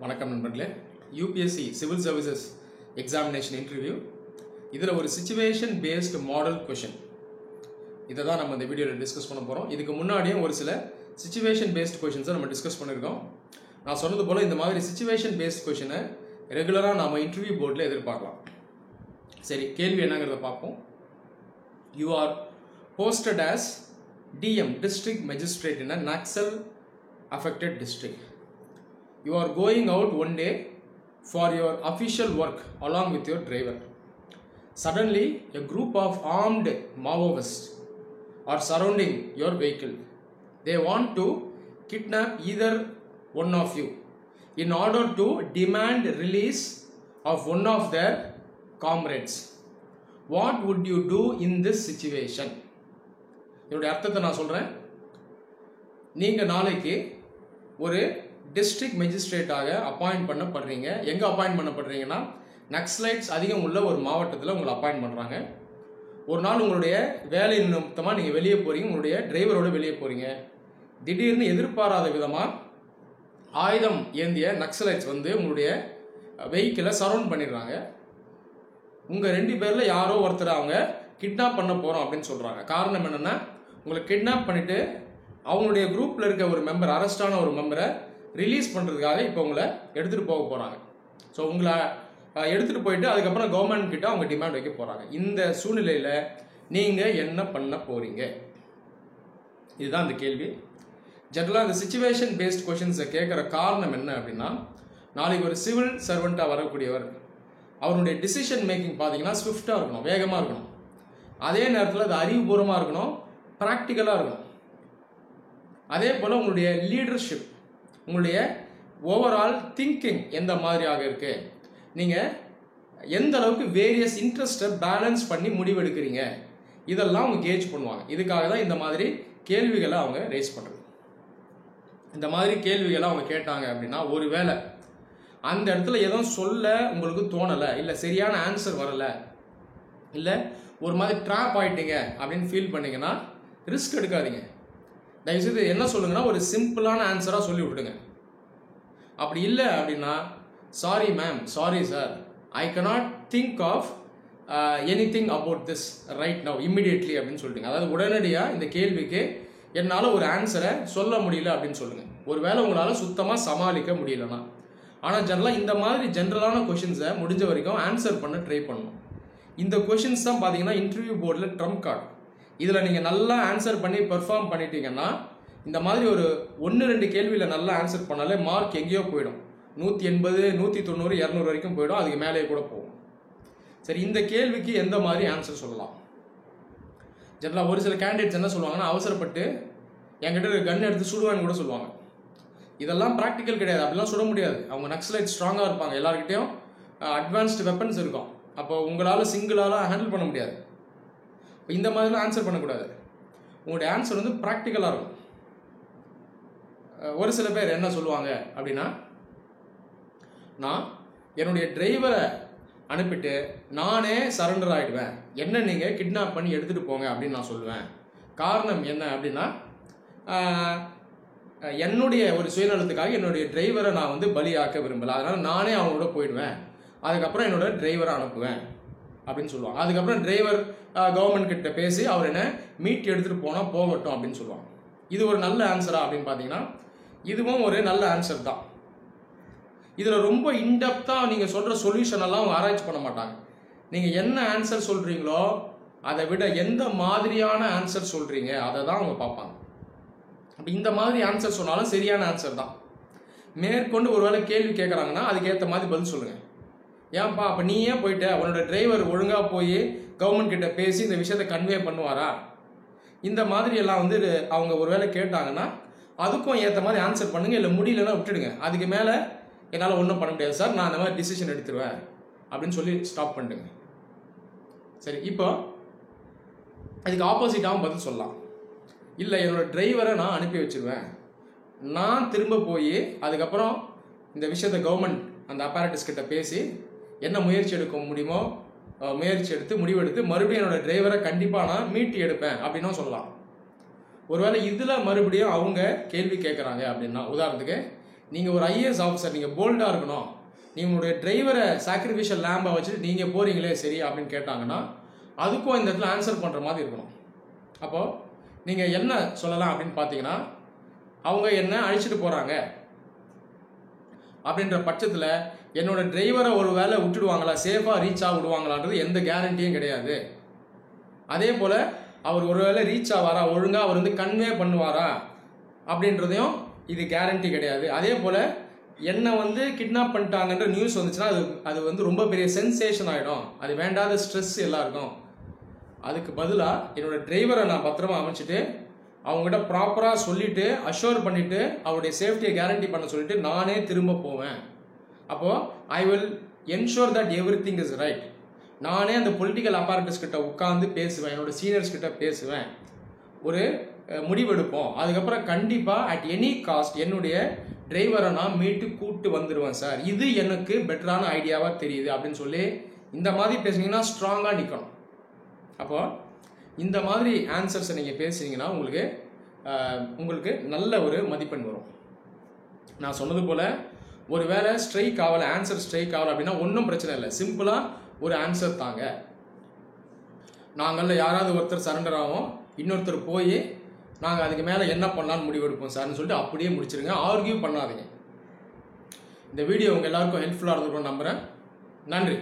வணக்கம் நண்பர்களே. UPSC civil services examination interview இதில் ஒரு சிச்சுவேஷன் பேஸ்டு மாடல் கொஷின் இதை தான் நம்ம இந்த வீடியோவில் டிஸ்கஸ் பண்ண போகிறோம். இதுக்கு முன்னாடியும் ஒரு சில சிச்சுவேஷன் பேஸ்டு கொஷின்ஸை நம்ம டிஸ்கஸ் பண்ணியிருக்கோம். நான் சொன்னது போல் இந்த மாதிரி சிச்சுவேஷன் பேஸ்ட் கொஷினை ரெகுலராக நம்ம இன்டர்வியூ போர்டில் எதிர்பார்க்கலாம். சரி, கேள்வி என்னங்கிறத பார்ப்போம். You are posted as DM district magistrate in a Naxal affected district. You are going out one day for your official work along with your driver. Suddenly, a group of armed Maoists are surrounding your vehicle. They want to kidnap either one of you in order to demand release of one of their comrades. What would you do in this situation? இதோடைய அர்த்தத்தை நான் சொல்கிறேன். நீங்கள் நாளைக்கு ஒரு district மேஜிஸ்ட்ரேட்டாக appoint பண்ணப்படுறீங்க. எங்கே appoint பண்ணப்படுறீங்கன்னா, Naxalites அதிகம் உள்ள ஒரு மாவட்டத்தில் உங்களை அப்பாயிண்ட் பண்ணுறாங்க. ஒரு நாள் உங்களுடைய வேலை நிமித்தமாக நீங்கள் வெளியே போகிறீங்க, உங்களுடைய டிரைவரோடு வெளியே போகிறீங்க. திடீர்னு எதிர்பாராத விதமாக ஆயுதம் ஏந்திய நக்சலைட்ஸ் வந்து உங்களுடைய வெஹிக்கிளை சரவுண்ட் பண்ணிடுறாங்க. உங்கள் 2 பேரில் யாரோ ஒருத்தர் அவங்க கிட்னாப் பண்ண போகிறோம் அப்படின்னு சொல்கிறாங்க. காரணம் என்னென்னா, உங்களை கிட்னாப் பண்ணிவிட்டு அவங்களுடைய குரூப்பில் இருக்க ஒரு மெம்பர், அரெஸ்டான ஒரு மெம்பரை ரிலீஸ் பண்ணுறதுக்காக இப்போ உங்களை எடுத்துகிட்டு போக போகிறாங்க. ஸோ உங்களை எடுத்துகிட்டு போயிட்டு அதுக்கப்புறம் கவர்மெண்ட் கிட்ட அவங்க டிமாண்ட் வைக்க போகிறாங்க. இந்த சூழ்நிலையில் நீங்கள் என்ன பண்ண போகிறீங்க? இதுதான் இந்த கேள்வி. ஜென்ரலாக இந்த சிச்சுவேஷன் பேஸ்ட் கொஷின்ஸை கேட்குற காரணம் என்ன அப்படின்னா, நாளைக்கு ஒரு சிவில் சர்வெண்ட்டாக வரக்கூடியவர், அவருடைய டிசிஷன் மேக்கிங் பார்த்தீங்கன்னா ஸ்விஃப்டாக இருக்கணும், வேகமாக இருக்கணும். அதே நேரத்தில் அது அறிவுபூர்வமாக இருக்கணும், ப்ராக்டிக்கலாக இருக்கணும். அதே போல் உங்களுடைய லீடர்ஷிப், உங்களுடைய ஓவரால் திங்கிங் எந்த மாதிரியாக இருக்குது, நீங்கள் எந்த அளவுக்கு வேரியஸ் இன்ட்ரெஸ்ட்டை பேலன்ஸ் பண்ணி முடிவெடுக்கிறீங்க, இதெல்லாம் அவங்க கேஜ் பண்ணுவாங்க. இதுக்காக தான் இந்த மாதிரி கேள்விகளை அவங்க ரேஸ் பண்ணுறது. இந்த மாதிரி கேள்விகளை அவங்க கேட்டாங்க அப்படின்னா, ஒரு வேளை அந்த இடத்துல எதுவும் சொல்ல உங்களுக்கு தோணலை, இல்லை சரியான ஆன்சர் வரலை, இல்லை ஒரு மாதிரி ட்ராப் ஆகிட்டீங்க அப்படின்னு ஃபீல் பண்ணிங்கன்னா ரிஸ்க் எடுக்காதீங்க. தயவுசெய்து என்ன சொல்லுங்கன்னா, ஒரு சிம்பிளான ஆன்சராக சொல்லி விட்டுடுங்க. அப்படி இல்லை அப்படின்னா, sorry ma'am, sorry sir, I cannot think of anything about this right now immediately அப்படின்னு சொல்லிட்டுங்க. அதாவது உடனடியாக இந்த கேள்விக்கு என்னால் ஒரு ஆன்சரை சொல்ல முடியல அப்படின்னு சொல்லுங்கள். ஒரு வேளை உங்களால் சுத்தமாக சமாளிக்க முடியலன்னா. ஆனால் ஜென்ரலாக இந்த மாதிரி ஜென்ரலான கொஷின்ஸை முடிஞ்ச வரைக்கும் ஆன்சர் பண்ண ட்ரை பண்ணணும். இந்த கொஷின்ஸ் தான் பார்த்தீங்கன்னா இன்டர்வியூ போர்டில் ட்ரம்ப் கார்டு. இதில் நீங்கள் நல்லா ஆன்சர் பண்ணி பெர்ஃபார்ம் பண்ணிட்டீங்கன்னா, இந்த மாதிரி ஒரு 1-2 கேள்வியில் நல்லா ஆன்சர் பண்ணாலே மார்க் எங்கேயோ போயிடும். 180, 190, 200 வரைக்கும் போயிடும். அதுக்கு மேலேயே கூட போகும். சரி, இந்த கேள்விக்கு எந்த மாதிரி ஆன்சர் சொல்லலாம்? ஜென்ரலாக ஒரு சில கேண்டிடேட்ஸ் என்ன சொல்லுவாங்கன்னா, அவசரப்பட்டு என்கிட்ட கன் எடுத்து சுடுவான்னு கூட சொல்லுவாங்க. இதெல்லாம் ப்ராக்டிக்கல் கிடையாது. அப்படிலாம் சுட முடியாது. அவங்க நக்சலைட் ஸ்ட்ராங்காக இருப்பாங்க, எல்லாருக்கிட்டையும் அட்வான்ஸ்டு வெப்பன்ஸ் இருக்கும். அப்போ உங்களால் சிங்கிளால் ஹேண்டில் பண்ண முடியாது. இந்த மாதிரிலாம் ஆன்சர் பண்ணக்கூடாது. உங்களுடைய ஆன்சர் வந்து ப்ராக்டிக்கலாக இருக்கும். ஒரு சில பேர் என்ன சொல்லுவாங்க அப்படின்னா, நான் என்னுடைய டிரைவரை அனுப்பிட்டு நானே சரண்டர் ஆகிடுவேன், என்ன நீங்கள் கிட்னாப் பண்ணி எடுத்துகிட்டு போங்க அப்படின்னு நான் சொல்லுவேன். காரணம் என்ன அப்படின்னா, என்னுடைய ஒரு சுயநலத்துக்காக என்னுடைய டிரைவரை நான் வந்து பலியாக்க விரும்பலை, அதனால் நானே அவங்களோட போயிடுவேன், அதுக்கப்புறம் என்னோட டிரைவரை அனுப்புவேன் அப்படின்னு சொல்லுவாங்க. அதுக்கப்புறம் டிரைவர் கவர்மெண்ட் கிட்ட பேசி அவர் என்ன மீட் எடுத்துகிட்டு போனால் போகட்டும் அப்படின்னு சொல்லுவாங்க. இது ஒரு நல்ல ஆன்சரா அப்படின்னு பார்த்தீங்கன்னா, இதுவும் ஒரு நல்ல ஆன்சர் தான். இதில் ரொம்ப இன்டெப்த்தாக நீங்கள் சொல்கிற சொல்யூஷன் எல்லாம் அவங்க ஆராய்ச்சி பண்ண மாட்டாங்க. நீங்கள் என்ன ஆன்சர் சொல்கிறீங்களோ அதை விட எந்த மாதிரியான ஆன்சர் சொல்கிறீங்க அதை தான் அவங்க பார்ப்பாங்க. அப்போ இந்த மாதிரி ஆன்சர் சொன்னாலும் சரியான ஆன்சர் தான். மேற்கொண்டு ஒரு வேளை கேள்வி கேட்குறாங்கன்னா அதுக்கேற்ற மாதிரி பதில் சொல்லுங்கள். ஏன்பா அப்போ நீ ஏன் போயிட்ட, உன்னோட டிரைவர் ஒழுங்காக போய் கவர்மெண்ட் கிட்ட பேசி இந்த விஷயத்தை கன்வே பண்ணுவாரா, இந்த மாதிரி எல்லாம் வந்து அவங்க ஒரு வேளை கேட்டாங்கன்னா அதுக்கும் ஏற்ற மாதிரி ஆன்சர் பண்ணுங்கள். இல்லை முடியலன்னா விட்டுடுங்க. அதுக்கு மேலே என்னால் ஒன்றும் பண்ண முடியாது சார், நான் அந்த மாதிரி டிசிஷன் எடுத்துருவேன் அப்படின்னு சொல்லி ஸ்டாப் பண்ணிடுங்க. சரி, இப்போ அதுக்கு ஆப்போசிட்டாகவும் பதில் சொல்லலாம். இல்லை, என்னோடய டிரைவரை நான் அனுப்பி வச்சுருவேன், நான் திரும்ப போய் அதுக்கப்புறம் இந்த விஷயத்தை கவர்மெண்ட் அந்த அப்பாரட்டஸ் கிட்ட பேசி என்ன முயற்சி எடுக்க முடியுமோ முயற்சி எடுத்து முடிவெடுத்து மறுபடியும் என்னோட டிரைவரை கண்டிப்பாக நான் மீட்டி எடுப்பேன் அப்படின்னும் சொல்லலாம். ஒருவேளை இதில் மறுபடியும் அவங்க கேள்வி கேட்குறாங்க அப்படின்னா, உதாரணத்துக்கு நீங்கள் ஒரு ஐஏஎஸ் ஆஃபீஸர், நீங்கள் போல்டாக இருக்கணும், நீங்கள் உங்களுடைய டிரைவரை சாக்ரிஃபிஷியல் லேம்பை வச்சுட்டு நீங்கள் போகிறீங்களே சரி அப்படின்னு கேட்டாங்கன்னா அதுக்கும் இந்த இடத்துல ஆன்சர் பண்ணுற மாதிரி இருக்கணும். அப்போது நீங்கள் என்ன சொல்லலாம் அப்படின்னு பார்த்தீங்கன்னா, அவங்க என்ன அழிச்சிட்டு போகிறாங்க அப்படின்ற பட்சத்தில் என்னோட டிரைவரை ஒரு வேளை விட்டுடுவாங்களா, சேஃபாக ரீச் ஆக விடுவாங்களான்றது எந்த கேரண்டியும் கிடையாது. அதே போல் அவர் ஒரு வேளை ரீச் ஆவாரா, ஒழுங்காக அவர் வந்து கன்வே பண்ணுவாரா அப்படின்றதையும் இது கேரண்டி கிடையாது. அதே போல் என்னை வந்து கிட்னாப் பண்ணிட்டாங்கன்ற நியூஸ் வந்துச்சுன்னா அது வந்து ரொம்ப பெரிய சென்சேஷன் ஆகிடும். அது வேண்டாத ஸ்ட்ரெஸ் எல்லாருக்கும். அதுக்கு பதிலாக என்னோட டிரைவரை நான் பத்திரமா அமைச்சிட்டு அவங்ககிட்ட ப்ராப்பராக சொல்லிவிட்டு அஷ்யூர் பண்ணிவிட்டு அவருடைய சேஃப்டியை கேரண்டி பண்ண சொல்லிட்டு நானே திரும்ப போவேன். அப்போது I will ensure that every thing is right. நானே அந்த பொலிட்டிக்கல் அப்பாரட்டஸ் கிட்ட உட்காந்து பேசுவேன், என்னோட சீனியர்ஸ் கிட்ட பேசுவேன், ஒரு முடிவெடுப்போம். அதுக்கப்புறம் கண்டிப்பாக அட் எனி காஸ்ட் என்னுடைய டிரைவரை நான் மீட்டு கூப்பிட்டு வந்துடுவேன் சார், இது எனக்கு பெட்டரான ஐடியாவாக தெரியுது அப்படின்னு சொல்லி இந்த மாதிரி பேசுனீங்கன்னா ஸ்ட்ராங்காக நிற்கணும். அப்போது இந்த மாதிரி ஆன்சர்ஸை நீங்கள் பேசுனீங்கன்னா உங்களுக்கு நல்ல ஒரு மதிப்பெண் வரும். நான் சொன்னது போல் ஒரு வேளை ஸ்ட்ரைக் ஆகலை, ஆன்சர் ஸ்ட்ரைக் ஆகலை அப்படின்னா ஒன்றும் பிரச்சனை இல்லை, சிம்பிளாக ஒரு ஆன்சர் தாங்க. நாங்களில் யாராவது ஒருத்தர் சரண்டர் ஆகும், இன்னொருத்தர் போய் நாங்கள் அதுக்கு மேலே என்ன பண்ணலான்னு முடிவெடுப்போம் சார்னு சொல்லிட்டு அப்படியே முடிச்சிருங்க. ஆர்கியூ பண்ணாதீங்க. இந்த வீடியோ உங்கள் எல்லாருக்கும் ஹெல்ப்ஃபுல்லாக இருந்திருக்கும்னு நம்புகிறேன். நன்றி.